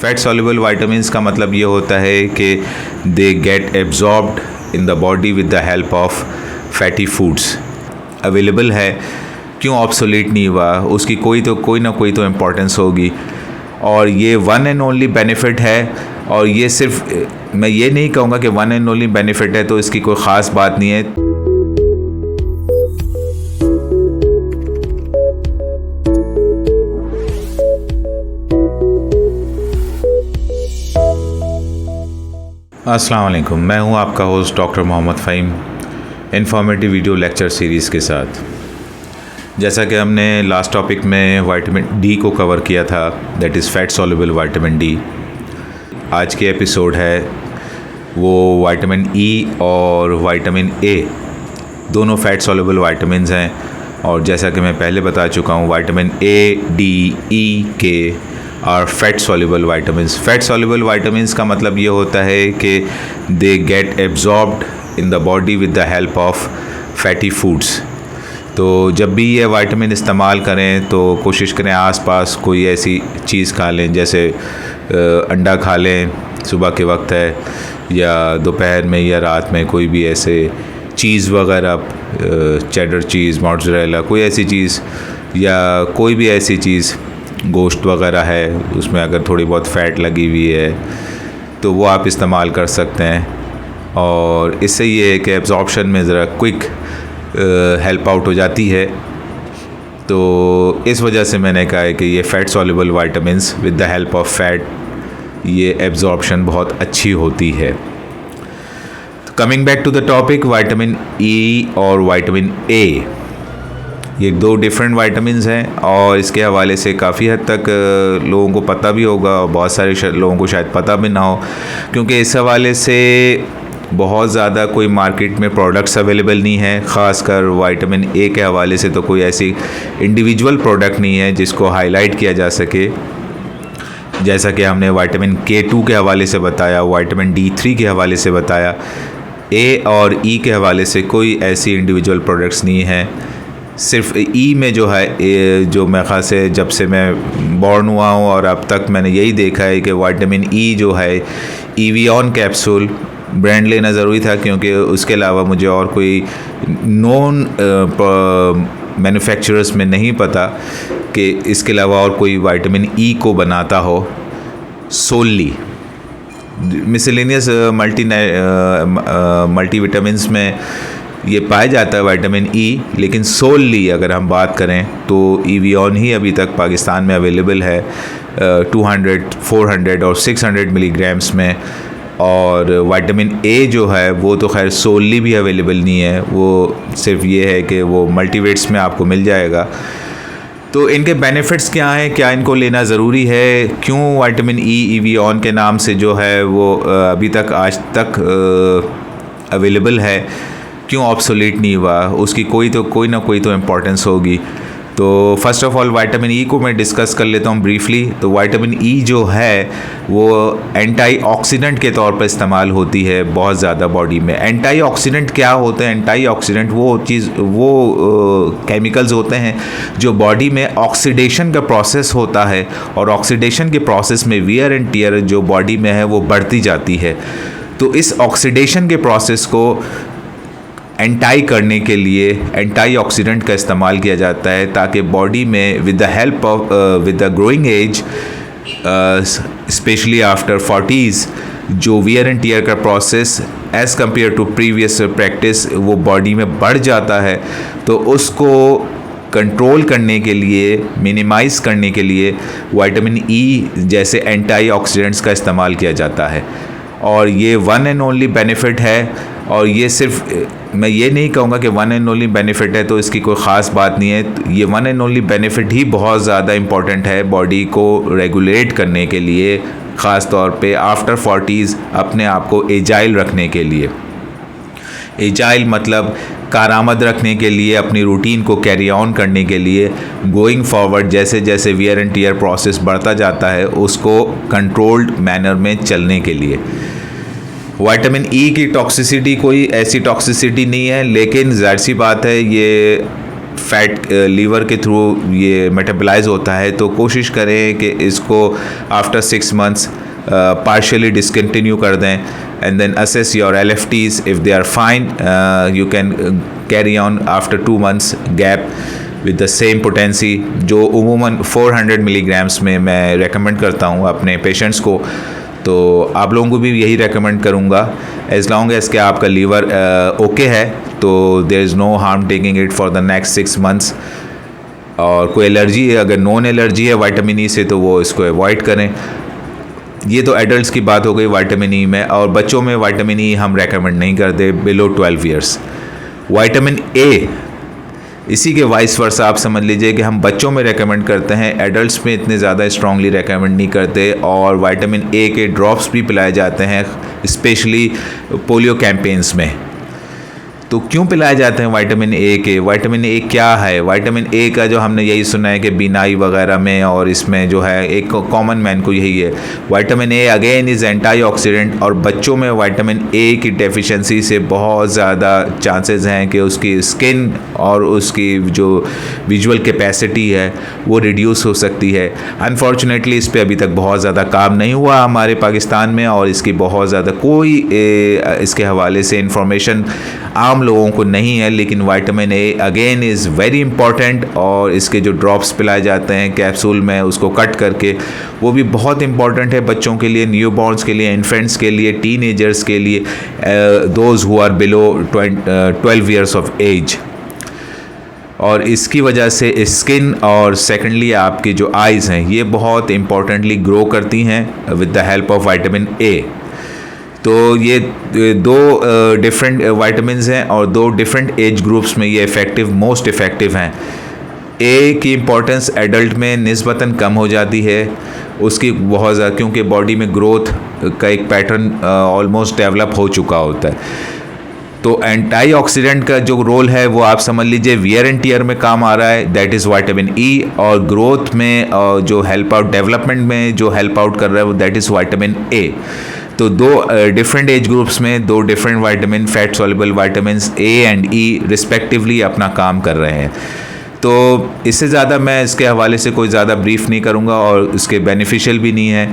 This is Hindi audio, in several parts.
फैट सॉल्युबल वाइटामिन्स का मतलब ये होता है कि they get absorbed in the body with the help of fatty foods. Available है, क्यों ऑब्सोलीट नहीं हुआ, उसकी कोई ना कोई तो इम्पोर्टेंस होगी। और ये वन एंड ओनली बेनिफिट है, और ये सिर्फ मैं ये नहीं कहूँगा कि वन एंड ओनली बेनिफिट है तो इसकी कोई ख़ास बात नहीं है। अस्सलाम वालेकुम, मैं हूं आपका host doctor Mohammad Faheem informative video lecture series के साथ। जैसा कि हमने लास्ट टॉपिक में विटामिन डी को कवर किया था, that is fat soluble vitamin D. आज के एपिसोड है वो विटामिन ई और विटामिन ए, दोनों फैट सॉल्युबल विटामिन्स हैं। और जैसा कि मैं पहले बता चुका हूँ, विटामिन ए, डी, ई, के और fat soluble vitamins. Fat soluble vitamins का मतलब ये होता है कि they get absorbed in the body with the help of fatty foods. तो जब भी ये विटामिन इस्तेमाल करें तो कोशिश करें आसपास कोई ऐसी चीज़ खा लें, जैसे अंडा खा लें सुबह के वक्त है, या दोपहर में या रात में कोई भी ऐसे चीज़ वगैरह, चेडर चीज़, मोज़रेला, कोई ऐसी चीज़, या कोई भी ऐसी चीज़, गोश्त वगैरह है, उसमें अगर थोड़ी बहुत फ़ैट लगी हुई है तो वो आप इस्तेमाल कर सकते हैं। और इससे ये है कि एब्जॉर्प्शन में ज़रा क्विक हेल्प आउट हो जाती है। तो इस वजह से मैंने कहा है कि ये fat soluble vitamins with the help of fat, ये एब्जॉर्प्शन बहुत अच्छी होती है। Coming back to the topic, vitamin E और विटामिन ए, ये दो डिफरेंट विटामिन्स हैं और इसके हवाले से काफ़ी हद तक लोगों को पता भी होगा और बहुत सारे लोगों को शायद पता भी ना हो, क्योंकि इस हवाले से बहुत ज़्यादा कोई मार्केट में प्रोडक्ट्स अवेलेबल नहीं है। ख़ासकर विटामिन ए के हवाले से तो कोई ऐसी इंडिविजुअल प्रोडक्ट नहीं है जिसको हाईलाइट किया जा सके। जैसा कि हमने विटामिन K2 के हवाले से बताया, विटामिन D3 के हवाले से बताया, ए और ई के हवाले से कोई ऐसी इंडिविजुअल प्रोडक्ट्स नहीं है। सिर्फ ई में जो है, जो मैं ख़ास से जब से मैं बॉर्न हुआ हूँ और अब तक मैंने यही देखा है कि विटामिन ई जो है, ईवियन कैप्सूल, ब्रांड लेना ज़रूरी था क्योंकि उसके अलावा मुझे और कोई नॉन मैन्युफैक्चरर्स में नहीं पता कि इसके अलावा और कोई विटामिन ई को बनाता हो सोली। मिसलेनियस मल्टीविटामिन्स में ये पाया जाता है विटामिन ई, लेकिन सोली अगर हम बात करें तो ईवियन ही अभी तक पाकिस्तान में अवेलेबल है 200, 400 और 600 मिलीग्राम्स में। और विटामिन ए जो है वो तो खैर सोली भी अवेलेबल नहीं है, वो सिर्फ ये है कि वो मल्टीवेट्स में आपको मिल जाएगा। तो इनके बेनिफिट्स क्या हैं, क्या इनको लेना ज़रूरी है, क्यों विटामिन ई ईवियन के नाम से जो है वो अभी तक आज तक अवेलेबल है, क्यों ऑब्सोलीट नहीं हुआ, उसकी कोई ना कोई तो इम्पोर्टेंस होगी। तो first of all vitamin E को मैं डिस्कस कर लेता हूँ ब्रीफली। तो विटामिन ई जो है वो एंटीऑक्सीडेंट के तौर पर इस्तेमाल होती है बहुत ज़्यादा बॉडी में। एंटीऑक्सीडेंट क्या होते हैं? एंटीऑक्सीडेंट वो केमिकल्स होते हैं जो बॉडी में ऑक्सीडेशन का प्रोसेस होता है, और ऑक्सीडेशन के प्रोसेस में वियर एंड टियर जो बॉडी में है वो बढ़ती जाती है। तो इस ऑक्सीडेशन के प्रोसेस को एंटाई करने के लिए एंटीऑक्सीडेंट का इस्तेमाल किया जाता है, ताकि बॉडी में with the help of with the growing age, specially after 40s, जो वियर एंड टियर का process as compare to previous practice वो बॉडी में बढ़ जाता है, तो उसको कंट्रोल करने के लिए, मिनिमाइज़ करने के लिए विटामिन ई जैसे एंटीऑक्सीडेंट्स का इस्तेमाल किया जाता है। और ये वन एंड ओनली बेनिफिट है, और ये सिर्फ मैं ये नहीं कहूँगा कि वन एंड ओनली बेनिफिट है तो इसकी कोई ख़ास बात नहीं है। ये वन एंड ओनली बेनिफिट ही बहुत ज़्यादा इम्पॉर्टेंट है बॉडी को रेगुलेट करने के लिए, ख़ास तौर पे आफ्टर 40s अपने आप को एजाइल रखने के लिए। एजाइल मतलब कारआमद रखने के लिए, अपनी रूटीन को कैरी ऑन करने के लिए, गोइंग फॉरवर्ड जैसे जैसे वियर एंड टियर प्रोसेस बढ़ता जाता है उसको कंट्रोल्ड मैनर में चलने के लिए। विटामिन ई की टॉक्सिसिटी कोई ऐसी टॉक्सिसिटी नहीं है, लेकिन ज़ाहिर सी बात है ये फ़ैट लीवर के थ्रू ये मेटाबलाइज होता है, तो कोशिश करें कि इसको आफ्टर 6 मंथ्स partially discontinue कर दें and then assess your LFTs. If they are fine, you can carry on after 2 months gap with the same potency, जो उमूमन 400 मिलीग्राम्स में मैं रेकमेंड करता हूँ अपने पेशेंट्स को। तो आप लोगों को भी यही रेकमेंड करूँगा, एज़ लॉन्ग एज़ कि आपका लीवर ओके है, तो there is no harm taking it for the next 6 months. और कोई एलर्जी है, अगर नॉन एलर्जी है विटामिन ई से, तो वो इसको अवॉइड करें। ये तो एडल्ट्स की बात हो गई विटामिन ई में, और बच्चों में विटामिन ई हम रेकमेंड नहीं करते बिलो 12 ईयर्स। विटामिन ए, इसी के वाइस वर्सा आप समझ लीजिए कि हम बच्चों में रेकमेंड करते हैं, एडल्ट्स में इतने ज़्यादा स्ट्रांगली रेकमेंड नहीं करते। और विटामिन ए के ड्रॉप्स भी पिलाए जाते हैं, स्पेशली पोलियो कैंपेन्स में। तो क्यों पिलाए जाते हैं विटामिन ए के? विटामिन ए क्या है? विटामिन ए का जो हमने यही सुना है कि बीनाई वगैरह में, और इसमें जो है एक कॉमन मैन को यही है, vitamin A again is antioxidant. और बच्चों में विटामिन ए की डेफिशिएंसी से बहुत ज़्यादा चांसेस हैं कि उसकी स्किन और उसकी जो विजुअल कैपेसिटी है वो रिड्यूस हो सकती है। अनफॉर्चुनेटली इस पर अभी तक बहुत ज़्यादा काम नहीं हुआ हमारे पाकिस्तान में, और इसकी बहुत ज़्यादा कोई इसके हवाले से इंफॉर्मेशन आम लोगों को नहीं है। लेकिन vitamin A again is very important, और इसके जो ड्रॉप्स पिलाए जाते हैं कैप्सूल में, उसको कट करके, वो भी बहुत इंपॉर्टेंट है बच्चों के लिए, न्यूबॉर्न्स के लिए, इन्फेंट्स के लिए, टीनेजर्स के लिए, those who are below 12 years of age. और इसकी वजह से स्किन और सेकेंडली आपकी जो आइज़ हैं ये बहुत इंपॉर्टेंटली ग्रो करती हैं with the help of vitamin A. तो ये दो डिफरेंट विटामिन्स हैं, और दो डिफरेंट एज ग्रुप्स में ये मोस्ट इफ़ेक्टिव हैं। ए की इम्पोर्टेंस एडल्ट में निस्बतन कम हो जाती है, उसकी बहुत ज़्यादा, क्योंकि बॉडी में ग्रोथ का एक पैटर्न ऑलमोस्ट डेवलप हो चुका होता है। तो एंटीऑक्सीडेंट का जो रोल है वो आप समझ लीजिए वियर एंड टियर में काम आ रहा है, दैट इज़ विटामिन ई। और ग्रोथ में जो हेल्प आउट, डेवलपमेंट में जो हेल्प आउट कर रहा है वो दैट इज़ विटामिन ए। तो दो डिफरेंट एज ग्रुप्स में दो different vitamin, fat soluble vitamins A and E respectively अपना काम कर रहे हैं। तो इससे ज़्यादा मैं इसके हवाले से कोई ज़्यादा ब्रीफ नहीं करूँगा, और इसके बेनिफिशियल भी नहीं है।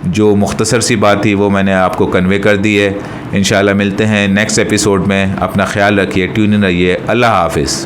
जो मुख्तसर सी बात थी वो मैंने आपको कन्वे कर दी है। इंशाल्लाह मिलते हैं नेक्स्ट एपिसोड में। अपना ख्याल रखिए, ट्यून इन रहिए। अल्लाह हाफिज़।